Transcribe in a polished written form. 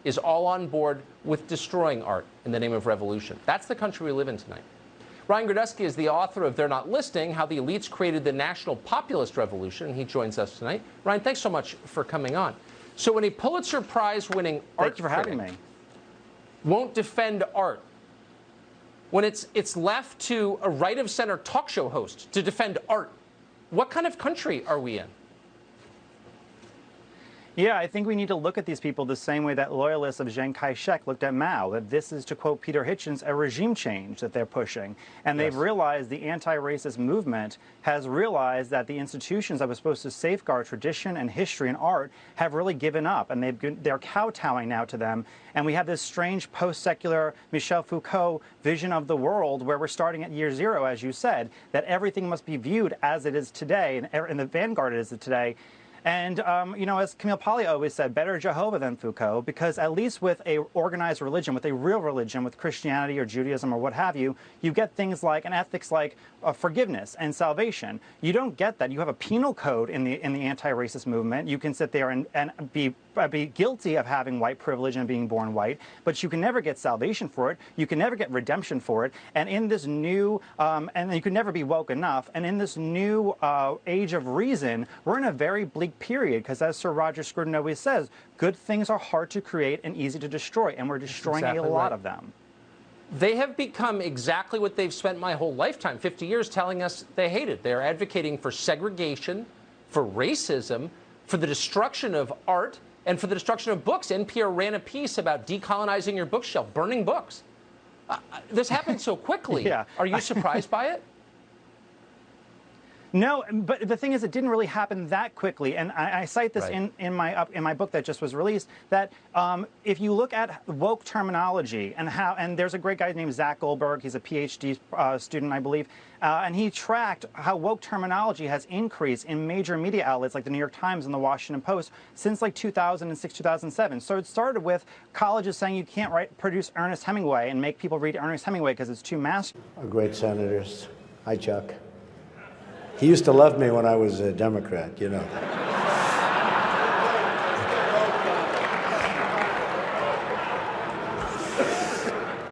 is all on board with destroying art in the name of revolution. That's the country we live in tonight. Ryan Girdusky is the author of They're Not Listening, How the Elites Created the National Populist Revolution, and he joins us tonight. Ryan, thanks so much for coming on. So when a Pulitzer Prize-winning art critic won't defend art, when it's left to a right-of-center talk show host to defend art, what kind of country are we in? Yeah, I think we need to look at these people the same way that loyalists of Chiang Kai-shek looked at Mao, that this is, to quote Peter Hitchens, a regime change that they're pushing. And they've realized, the anti-racist movement has realized that the institutions that were supposed to safeguard tradition and history and art have really given up, and they're kowtowing now to them. And we have this strange post-secular Michel Foucault vision of the world where we're starting at year zero, as you said, that everything must be viewed as it is today, and the vanguard is today. And, you know, as Camille Paglia always said, better Jehovah than Foucault, because at least with a organized religion, with a real religion, with Christianity or Judaism or what have you, you get things like, and ethics like forgiveness and salvation. You don't get that. You have a penal code in the anti-racist movement. You can sit there and be guilty of having white privilege and being born white, but you can never get salvation for it. You can never get redemption for it. And in this new, and you can never be woke enough. And in this new age of reason, we're in a very bleak period, because as Sir Roger Scruton always says, good things are hard to create and easy to destroy, and we're destroying a lot of them. They have become exactly what they've spent my whole lifetime, 50 years, telling us they hated. They're advocating for segregation, for racism, for the destruction of art, and for the destruction of books. NPR ran a piece about decolonizing your bookshelf, burning books. This happened so quickly. Yeah. Are you surprised by it? No, but the thing is, it didn't really happen that quickly, and I cite this in my book that just was released. That if you look at woke terminology and there's a great guy named Zach Goldberg. He's a PhD student, I believe, and he tracked how woke terminology has increased in major media outlets like the New York Times and the Washington Post since like 2006, 2007. So it started with colleges saying you can't produce Ernest Hemingway and make people read Ernest Hemingway because it's too masculine. Our great senators. Hi, Chuck. He used to love me when I was a Democrat, you know.